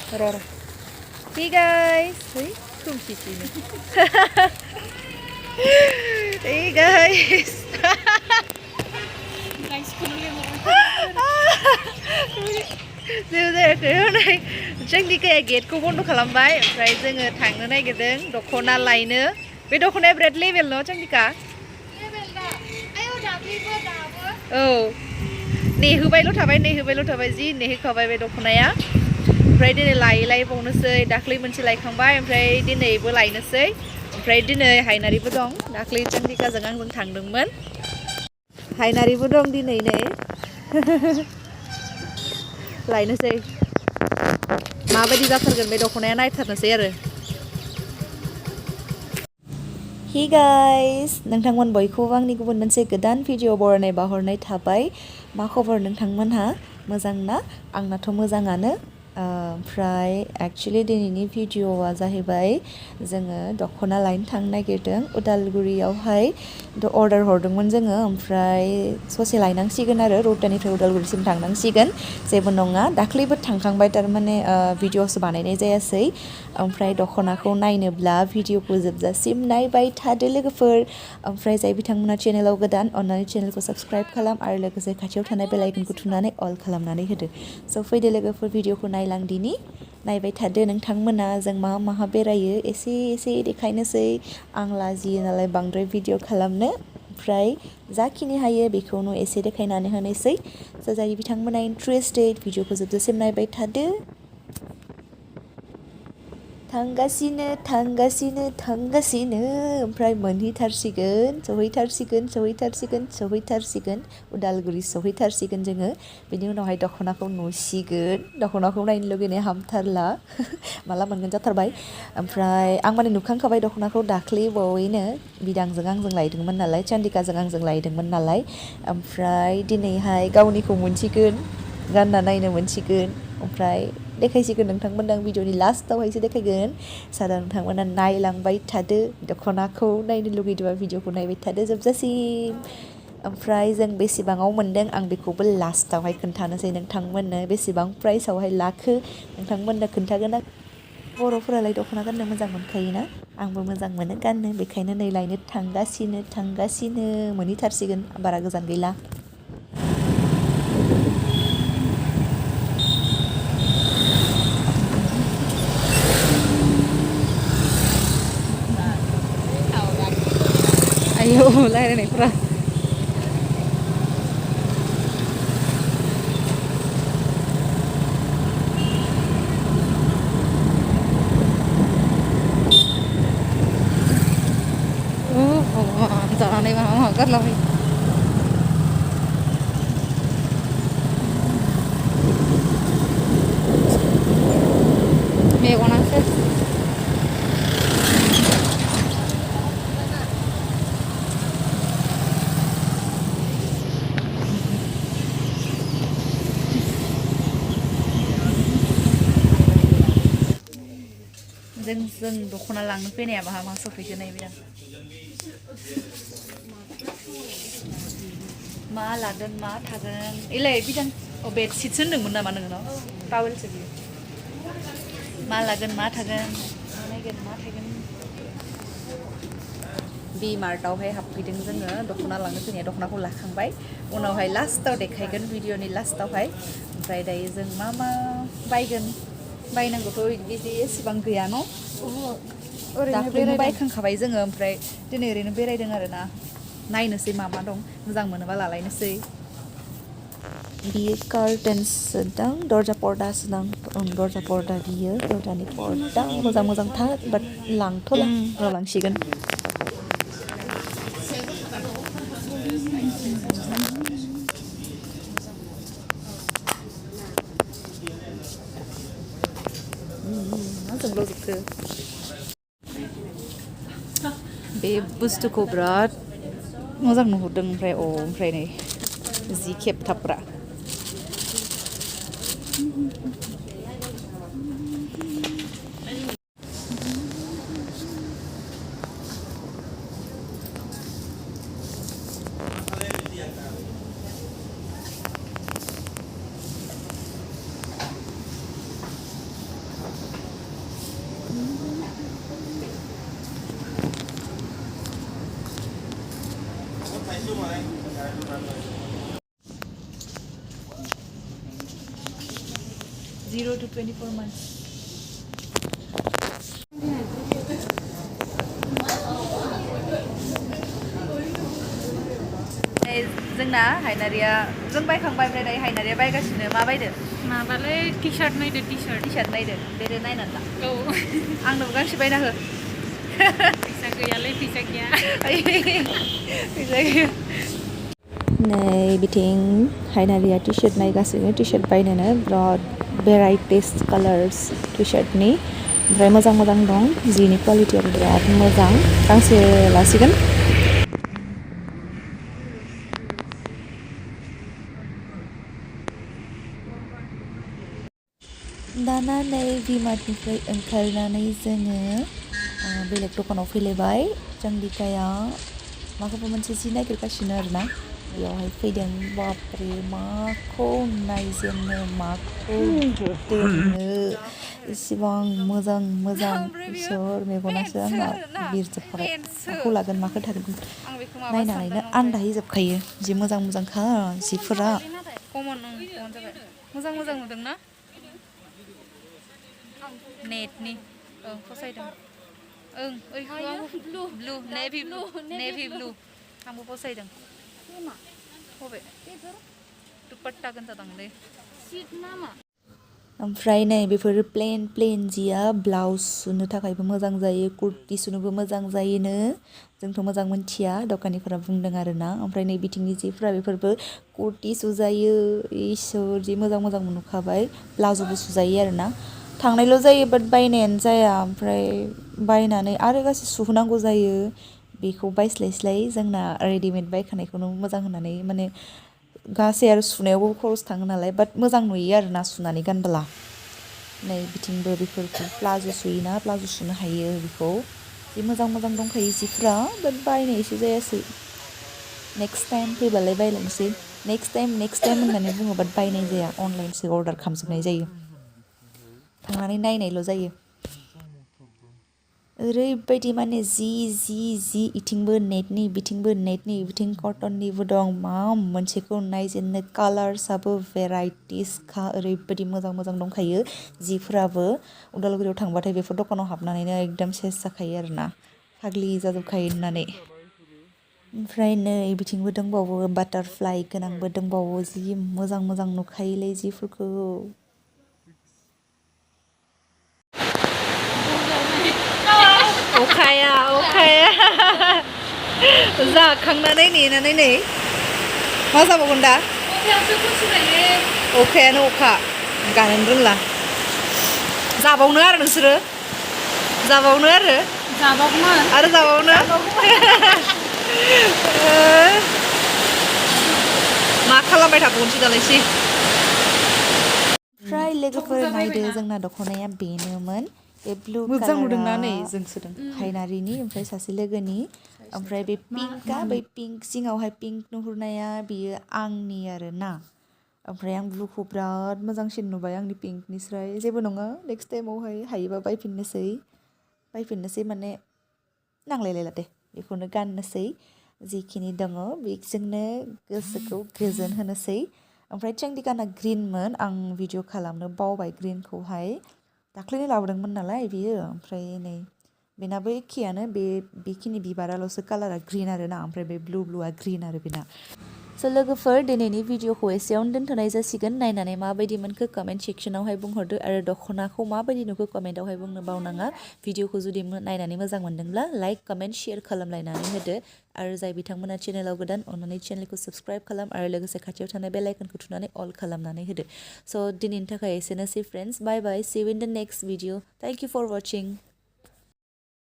र' Hey guys. Hey, kumsisino. Hey guys. जेबो जायाखै जोंनि गेटखौ बन्द' खालामबाय ओमफ्राय जोङो थांनो नागिरदों दख'ना लायनो बे दख'नाया बिराद लेभेल न' जोंनिका औ नेहोबायल' थाबाय जि नेहोखाबाय बे दख'नाया ओमफ्राय दिनै लायबावनोसै दाख्लै मोनसे लायखांबाय ओमफ्राय दिनैबो लायनोसै ओमफ्राय दिनै हायनारिबो दं दाख्लै जोंनिकाजों आंजों थांदोंमोन हायनारिबो दं दिनै नै लायनोसै माबायदि जाथारगोन बे दख'नाया नायथारनोसै आरो Hey guys नोंथांमोन बयखौबो आंनि गुबुन मोनसे गोदान भिडिअ बरायनाय बावहरनाय थाबाय मा खबर नोंथांमोनहा मोजां ना आंनाथ' मोजाङानो ओमफ्राय एक्चुअली दिनैनि भिडिअआ जाहैबाय जोङो दख'ना लायनो थांनो नागिरदों उदालगुरियावहाय अर्डार हरदोंमोन जोङो ओमफ्राय ससे लायनांसिगोन आरो रौतानिफ्राय उदालगुरिसिम थांनांसिगोन जेबो नङा दाख्लैबो थांखांबाय थारमाने भिडिअसो बानायनाय जायासै ओमफ्राय दख'नाखौ नायनोब्ला भिडिअखौ जोबजासिम नायबाय थादो लोगोफोर ओमफ्राय जाय बिथांमोना चेनेलाव गोदान अन्नानै चेनेलखौ साबस्क्राइब खालाम आरो लोगोसे खाथियाव थानाय बेल आइकनखौ थुनानै अल खालामनानै होदो स' फैदो लोगोफोर भिडिअखौ नायलांदिनि नायबाय थादो नोंथांमोना जों माहा बेरायो एसे देखायनोसै आं लाजियो नालाय बांद्राय भिडिअ खालामनो ओमफ्राय जाखिनि हायो बेखौनो एसे देखायनानै होनोसै स' जाय बिथांमोना इन्ट्रेस्टेड भिडिअखौ जोबजासिम नायबाय थादो थांगासिनो ओमफ्राय मोनहैथारसिगोन उदालगुरि सहैथारसिगोन जोङो बेनि उनावहाय दख'नाखौ नुसिगोन दख'नाखौ नायनो लुगैनाय हामथारला माला मोनगोन जाथारबाय ओमफ्राय आं माने नुखांखाबाय दख'नाखौ दाख्लै बावैनो बिदांजों आंजों लायदोंमोन नालाय चान्दिकाजों आंजों लायदोंमोन नालाय ओमफ्राय दिनैहाय गावनिखौ मोनसिगोन गानना नायनो मोनसिगोन ओमफ्राय देखायसिगोन नोंथांमोननो आं भिडिअनि लास्टआवहायसो देखायगोन सारा नोंथांमोना नायलांबाय थादो दख'नाखौ नायनो लुगैदोंबा भिडिअखौ नायबाय थादो जोबजासिम ओमफ्राय जों बेसेबाङाव मोनदों आं बेखौबो लास्टआवहाय खोन्थानोसै नोंथांमोननो बेसेबां प्राइसआवहाय लाखो नोंथांमोननो खोन्थागोन आं बर'फोरालाय दख'ना गाननो मोजां मोनखायोना आंबो मोजां मोनो गाननो बेखायनो नै लायनो थांगासिनो मोनहैथारसिगोन बारा गोजान गैला आयौ रायलायनायफ्रा जानानै माबा गारलाबायो मेगनासो जों दख'ना लांनो फैनाया मा सफैखो नायबाय आं मा लागोन मा थागोन एलाय बिदां बेडशिटसो होनदोंमोन नामा नोंनाव टावेलसो बियो मा लागोन मा थागोन मा नायगोन मा थागोन बि मार्टआवहाय हाबफैदों जोङो दख'ना लांनो फैनाया दख'नाखौ लाखांबाय उनावहाय लास्टआव देखायगोन भिडिअनि लास्टआवहाय ओमफ्राय दायो जों मा बायगोन बायनांगौथ' बिदि एसेबां गैया न' दाख्लैनो बायखांखाबाय जोङो ओमफ्राय दिनै ओरैनो बेरायदों आरोना नायनोसै मा दं मोजां मोनोबा लालायनोसै बियो कार्टेन्ससो दां दरजा पर्दासो दां दरजा पर्दा बियो दरजानि पर्दा मोजांथार बाट लांथ'ला र' लांसिगोन मा जोंल'जोबखो बे बुस्थुखौ बिराद मोजां नुहुरदों ओमफ्राय नै जि खेबथाबग्रा 0 to 24 months. जोंना हायनारिया जों बायखांबाय ओमफ्राय दायो हायनारिया बायगासिनो मा बायदो माबालै टी-शार्ट नायदो टी-शार्ट नायदो बेरे नायनानै ला औ आंनोबो गांसे बायना हो फैसा गैयालै फैसा गैया फैसा गैया नै बिथिं हायनारिया टी-शार्ट नायगासिनो टी-शार्ट बायनोनो बिराद भेराइटिस कालार्स टी-शार्टनि ओमफ्राय मोजां मोजां दं जिनि क्वालिटियाबो बिराद मोजां गांसे लासिगोन दाना नै भिमार्टनिफ्राय ओंखारनानै जोङो बेलेग दखानाव फैलायबाय जोंदिकाया माखौबा मोनसे जि नागिरगासिनो आरोना बेयावहाय फैदों बापरे माखौ नायजेननो माखौ दोननो इसिबां मोजां मोजां इसोर मेगनासो आंना बिरजोबखाबाय माखौ लागोन माखौ थागोन नायनानैनो आन्दायहैजोबखायो जि मोजां मोजांखा जिफोरा कमन जाबाय मोजां मोजां नुदोंना नेटनि ओं फसायदों ओं ओइखौ ब्लु नेभि ब्लु आंबो फसायदों बबे दुपट्टा गोजा दांलै ओमफ्राय नै बेफोर प्लेन जिया ब्लाउस सुनो थाखायबो मोजां जायो कुर्ति सुनोबो मोजां जायोनो जोंथ' मोजां मोनथिया दखानिफोरा बुंदों आरोना ओमफ्राय नै बिथिंनि जिफ्रा बेफोरबो कुर्ति सुजायो इसोर जि मोजां मोजां नुखाबाय प्लाज'बो सुजायो आरोना थांनायल' जायो बाट बायनायानो जाया ओमफ्राय बायनानै आरो गासै सुहोनांगौ जायो बेखौ बायस्लायस्लाय जोंना रेडिमेड बायखानायखौनो मोजां होननानै माने गासै आरो सुनायावबो खरस थाङो नालाय बाट मोजां नुयो आरोना सुनानै गानबोला नै बिथिंबो बेफोरखौ प्लाज' सुयोना प्लाज' सुनो हायो बेखौ जि मोजां मोजां दंखायो जिफ्रा बाट बायनायसो जायासै नेक्स्ट टाइम फैबालाय बायलांसै नेक्स्ट टाइम होननानै बुङो बाट बायनाय जाया अनलाइनसो अर्डार खालामजोबनाय जायो थांनानै नायनायल' जायो ओरैबायदि माने जि इथिंबो नेटनि बिथिं कटननिबो दं मा मोनसेखौ नायजेननो कालार्सआबो भेराइटिसखा ओरैबायदि मोजां मोजां दंखायो जिफोराबो उदालगुरियाव थांबाथाय बेफोर दखानाव हाबनानैनो एकदम सेस जाखायो आरोना फाग्लि जाजोबखायो होननानै ओमफ्राय नै बिथिंबो दंबावो बाटारफ्लाइ गोनांबो दंबावो जि मोजां मोजां नुखायोलै जिफोरखौ अखाया जाखांनानै नेनानै नै मा जाबावगोन दा अखायानो अखा गानोनो रोंला जाबावनो आरो नोंसोरो जाबावनो मा खालामबाय थाबावनोसै दालायसै ओमफ्राय लोगोफोर नायदो जोंना दख'नाया बेनोमोन बे ब्लु कालारा जों सोदों हायनारिनि ओमफ्राय सासे लोगोनि ओमफ्राय बे पिंकआ बै पिंक जिङावहाय पिंक नुहुरनाया बियो आंनि आरोना ओमफ्राय आं ब्लुखौ बिराद मोजांसिन नुबाय आंनि पिंकनिस्राय जेबो नङा नेक्स्ट टाइमावहाय हायोबा बायफिननोसै माने नांलायलायला दे बेखौनो गाननोसै जिखिनि दङ बेजोंनो गोसोखौ गोजोन होनोसै ओमफ्राय चंदिकाना ग्रिनमोन आं भिडिअ खालामनो बावबाय ग्रिनखौहाय दाख्लैनो लाबोदोंमोन नालाय बियो ओमफ्राय नै बेनाबो एखेयानो बेखिनि बिबाराल'सो कालारा ग्रिन आरोना ओमफ्राय बे ब्लुआ ग्रिन आरो बेना स' लोगोफोर दिनैनि भिडिअखौ एसेयावनो दोनथ'नाय जासिगोन नायनानै माबायदि मोनखो कमेन्ट सेक्सनावहाय बुंहरदो आरो दख'नाखौ माबायदि नुखो कमेन्टावहाय बुंनो बावनाङा भिडिअखौ जुदि नायनानै मोजां मोनदोंब्ला लाइक कमेन्ट शेयार खालामलायनानै होदो आरो जाय बिथांमोना चेनेलाव गोदान अन्नानै चेनेलखौ साबस्क्राइब खालाम आरो लोगोसे खाथियाव थानाय बेल आइकनखौ थुनानै अल खालामनानै होदो स' दिनैनि थाखाय एसेनोसै friends bye bye see you in the next video thank you for वाचिं